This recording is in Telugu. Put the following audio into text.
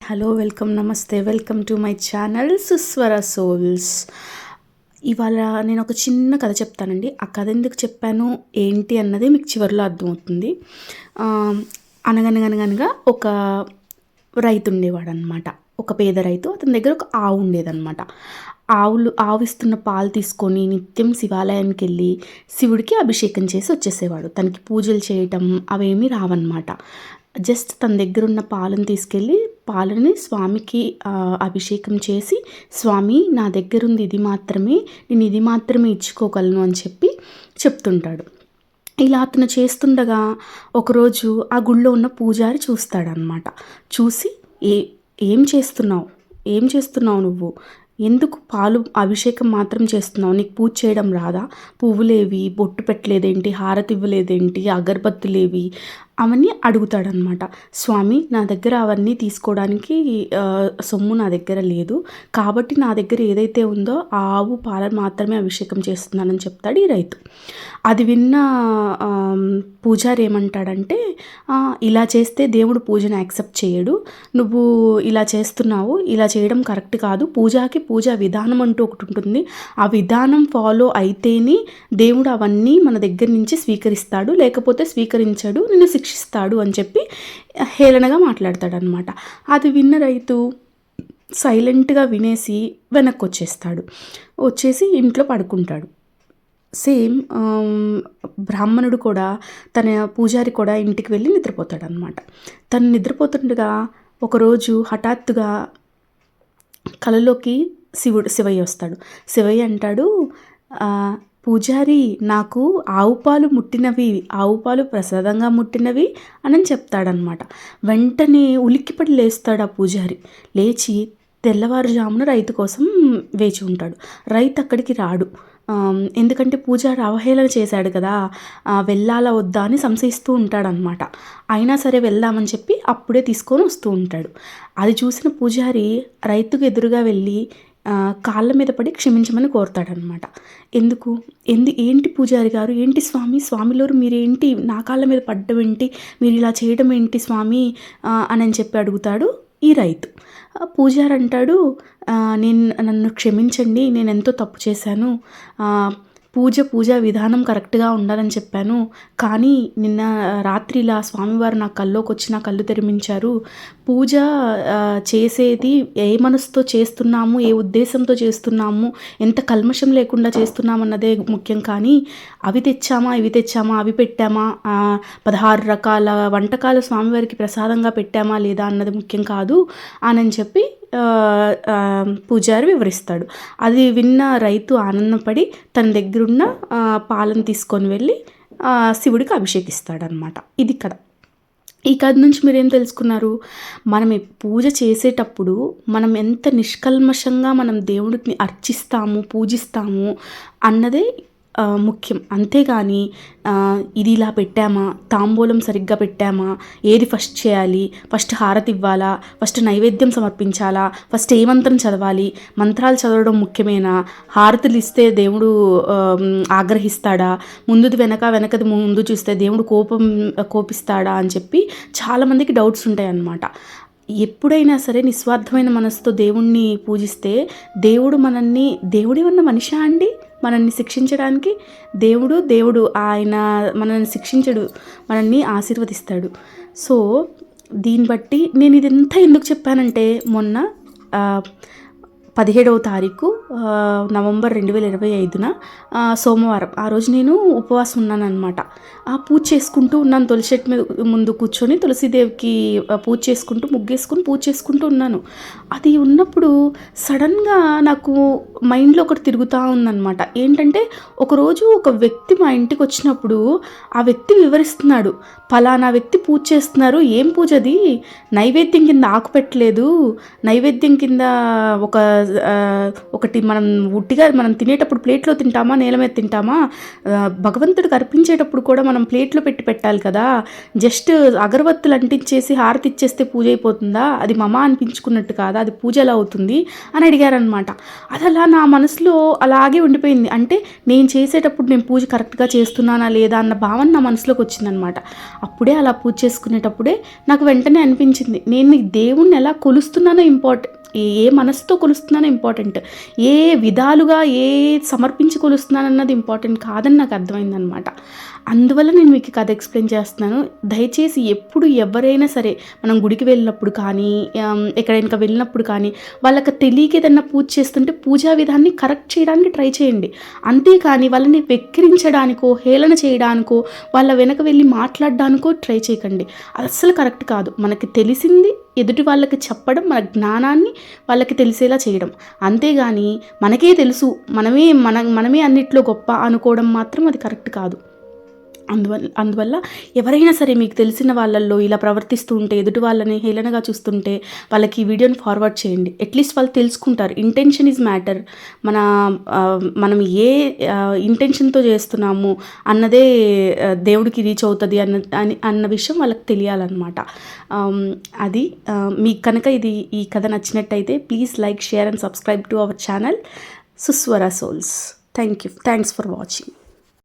హలో, వెల్కమ్, నమస్తే, welcome to my channel Suswara Souls. ఇవాళ నేను ఒక చిన్న కథ చెప్తానండి. ఆ కథ ఎందుకు చెప్పాను ఏంటి అన్నది మీకు చివరిలో అర్థమవుతుంది. అనగనగనగనగా ఒక రైతు ఉండేవాడు అనమాట. ఒక పేద రైతు. అతని దగ్గర ఒక ఆవు ఉండేదన్నమాట. ఆవు ఇస్తున్న పాలు తీసుకొని నిత్యం శివాలయానికి వెళ్ళి శివుడికి అభిషేకం చేసి వచ్చేసేవాడు. తనకి పూజలు చేయటం అవేమీ రావన్నమాట. జస్ట్ తన దగ్గర ఉన్న పాలను తీసుకెళ్ళి పాలని స్వామికి అభిషేకం చేసి, స్వామి నా దగ్గర ఉంది ఇది మాత్రమే, నేను ఇది మాత్రమే ఇచ్చుకోగలను అని చెప్పి చెప్తుంటాడు. ఇలా అతను చేస్తుండగా ఒకరోజు ఆ గుళ్ళో ఉన్న పూజారి చూస్తాడనమాట. చూసి ఏం చేస్తున్నావు, నువ్వు ఎందుకు పాలు అభిషేకం మాత్రం చేస్తున్నావు, నీకు పూజ చేయడం రాదా, పువ్వులేవి, బొట్టు పెట్టలేదేంటి, హారతి ఇవ్వలేదేంటి, అగరబత్తులేవి అవన్నీ అడుగుతాడనమాట. స్వామి నా దగ్గర అవన్నీ తీసుకోవడానికి సొమ్ము నా దగ్గర లేదు, కాబట్టి నా దగ్గర ఏదైతే ఉందో ఆ ఆవు పాలను మాత్రమే అభిషేకం చేస్తున్నానని చెప్తాడు ఈ రైతు. అది విన్న పూజారి ఏమంటాడంటే, ఇలా చేస్తే దేవుడు పూజను యాక్సెప్ట్ చేయడు, నువ్వు ఇలా చేస్తున్నావు, ఇలా చేయడం కరెక్ట్ కాదు, పూజా విధానం అంటూ ఒకటి ఉంటుంది, ఆ విధానం ఫాలో అయితేనే దేవుడు అవన్నీ మన దగ్గర నుంచి స్వీకరిస్తాడు, లేకపోతే స్వీకరించడు, నిన్ను శిక్షిస్తాడు అని చెప్పి హేళనగా మాట్లాడతాడనమాట. అది విన్న రైతు సైలెంట్గా వినేసి వెనక్కి వచ్చేసి ఇంట్లో పడుకుంటాడు. సేమ్ బ్రాహ్మణుడు కూడా, తన పూజారి కూడా ఇంటికి వెళ్ళి నిద్రపోతాడనమాట. తను నిద్రపోతుండగా ఒకరోజు హఠాత్తుగా కలలోకి శివయ్య వస్తాడు. శివయ్య అంటాడు, పూజారి నాకు ఆవు పాలు ప్రసాదంగా ముట్టినవి అని చెప్తాడనమాట. వెంటనే ఉలిక్కిపడి లేస్తాడు ఆ పూజారి. లేచి తెల్లవారుజామున రైతు కోసం వేచి ఉంటాడు. రైతు అక్కడికి రాడు. ఎందుకంటే పూజారి అవహేళన చేశాడు కదా, వెళ్ళాలా వద్దా అని సంశయిస్తూ ఉంటాడనమాట. అయినా సరే వెళ్దామని చెప్పి అప్పుడే తీసుకొని వస్తూ ఉంటాడు. అది చూసిన పూజారి రైతుకు ఎదురుగా వెళ్ళి కాళ్ళ మీద పడి క్షమించమని కోరుతాడనమాట. ఏంటి పూజారి గారు, ఏంటి స్వామిలోరు మీరేంటి నా కాళ్ళ మీద పడ్డం ఏంటి, మీరు ఇలా చేయడం ఏంటి స్వామి అని చెప్పి అడుగుతాడు ఈ రైతు. పూజారి అంటాడు, నన్ను క్షమించండి, నేను ఎంతో తప్పు చేశాను, పూజా విధానం కరెక్ట్గా ఉండాలని చెప్పాను, కానీ నిన్న రాత్రి ఇలా స్వామివారు నా కల్లోకి వచ్చి నా కళ్ళు తెరిపించారు. పూజ చేసేది ఏ మనసుతో చేస్తున్నాము, ఏ ఉద్దేశంతో చేస్తున్నాము, ఎంత కల్మషం లేకుండా చేస్తున్నామన్నదే ముఖ్యం, కానీ అవి తెచ్చామా ఇవి తెచ్చామా, అవి పెట్టామా, 16 రకాల వంటకాలు స్వామివారికి ప్రసాదంగా పెట్టామా లేదా అన్నది ముఖ్యం కాదు అని చెప్పి పూజారి వివరిస్తాడు. అది విన్న రైతు ఆనందపడి తన దగ్గరున్న పాలను తీసుకొని వెళ్ళి శివుడికి అభిషేకిస్తాడనమాట. ఇది కథ. ఈ కథ నుంచి మీరేం తెలుసుకున్నారు? మనం పూజ చేసేటప్పుడు మనం ఎంత నిష్కల్మషంగా మనం దేవుడిని అర్చిస్తాము, పూజిస్తాము అన్నదే ముఖ్యం. అంతేగాని ఇది ఇలా పెట్టామా, తాంబూలం సరిగ్గా పెట్టామా, ఏది ఫస్ట్ చేయాలి, ఫస్ట్ హారతి ఇవ్వాలా, ఫస్ట్ నైవేద్యం సమర్పించాలా, ఫస్ట్ ఏ మంత్రం చదవాలి, మంత్రాలు చదవడం ముఖ్యమేనా, హారతులు ఇస్తే దేవుడు ఆగ్రహిస్తాడా, ముందుది వెనకది ముందు చూస్తే దేవుడు కోపిస్తాడా అని చెప్పి చాలామందికి డౌట్స్ ఉంటాయి అన్నమాట. ఎప్పుడైనా సరే నిస్వార్థమైన మనసుతో దేవుణ్ణి పూజిస్తే దేవుడేమన్నా మనిషా అండి మనల్ని శిక్షించడానికి? దేవుడు ఆయన మనల్ని శిక్షించడు, మనల్ని ఆశీర్వదిస్తాడు. సో దీన్ని బట్టి నేను ఇదంతా ఎందుకు చెప్పానంటే, మొన్న 17వ తారీఖు నవంబర్ 2025 సోమవారం, ఆ రోజు నేను ఉపవాసం ఉన్నాను అనమాట. పూజ చేసుకుంటూ ఉన్నాను, తులసి చెట్టు మీద ముందు కూర్చొని తులసీదేవికి పూజ చేసుకుంటూ, ముగ్గేసుకుని పూజ చేసుకుంటూ ఉన్నాను. అది ఉన్నప్పుడు సడన్గా నాకు మైండ్లో ఒకటి తిరుగుతూ ఉందన్నమాట. ఏంటంటే, ఒకరోజు ఒక వ్యక్తి మా ఇంటికి వచ్చినప్పుడు ఆ వ్యక్తి వివరిస్తున్నాడు, పలానా వ్యక్తి పూజ చేస్తున్నారు, ఏం పూజ అది, నైవేద్యం కింద ఆకు పెట్టలేదు, నైవేద్యం కింద ఒక ఒకటి మనం ఉట్టిగా మనం తినేటప్పుడు ప్లేట్లో తింటామా, నేల మీద తింటామా? భగవంతుడికి అర్పించేటప్పుడు కూడా మనం ప్లేట్లో పెట్టాలి కదా. జస్ట్ అగరబత్తులు అంటించేసి హారతి ఇచ్చేస్తే పూజ అయిపోతుందా? అది మమ అనిపించుకున్నట్టు కాదా? అది పూజ ఎలా అవుతుంది అని అడిగారనమాట. అది అలా నా మనసులో అలాగే ఉండిపోయింది. అంటే నేను చేసేటప్పుడు నేను పూజ కరెక్ట్గా చేస్తున్నానా లేదా అన్న భావన నా మనసులోకి వచ్చిందనమాట. అప్పుడే అలా పూజ చేసుకునేటప్పుడే నాకు వెంటనే అనిపించింది, నేను దేవుణ్ణి ఎలా కొలుస్తున్నానో ఏ మనసుతో కొలుస్తున్నానో ఇంపార్టెంట్, ఏ విధాలుగా సమర్పించి కొలుస్తున్నానన్నది ఇంపార్టెంట్ కాదని నాకు అర్థమైందనమాట. అందువల్ల నేను మీకు కథ ఎక్స్ప్లెయిన్ చేస్తున్నాను. దయచేసి ఎప్పుడు ఎవరైనా సరే మనం గుడికి వెళ్ళినప్పుడు కానీ ఎక్కడైనా వెళ్ళినప్పుడు కానీ వాళ్ళకి తెలియక ఏదన్నా పూజ చేస్తుంటే పూజా విధాన్ని కరెక్ట్ చేయడానికి ట్రై చేయండి. అంతేకాని వాళ్ళని వెక్కిరించడానికో, హేళన చేయడానికో, వాళ్ళ వెనక వెళ్ళి మాట్లాడడానికో ట్రై చేయకండి. అది అస్సలు కరెక్ట్ కాదు. మనకి తెలిసింది ఎదుటి వాళ్ళకి చెప్పడం, మన జ్ఞానాన్ని వాళ్ళకి తెలిసేలా చేయడం. అంతేగాని మనకే తెలుసు, మనమే అన్నిట్లో గొప్ప అనుకోవడం మాత్రం అది కరెక్ట్ కాదు. అందువల్ల ఎవరైనా సరే మీకు తెలిసిన వాళ్ళల్లో ఇలా ప్రవర్తిస్తూ ఉంటే, ఎదుటి వాళ్ళని హేళనగా చూస్తుంటే వాళ్ళకి ఈ వీడియోని ఫార్వర్డ్ చేయండి. అట్లీస్ట్ వాళ్ళు తెలుసుకుంటారు. Intention is matter. మనం ఏ ఇంటెన్షన్తో చేస్తున్నాము అన్నదే దేవుడికి రీచ్ అవుతుంది అన్న విషయం వాళ్ళకి తెలియాలన్నమాట. అది మీకు కనుక ఈ కథ నచ్చినట్టయితే please like, share and subscribe to our channel Suswara Souls. Thanks for watching.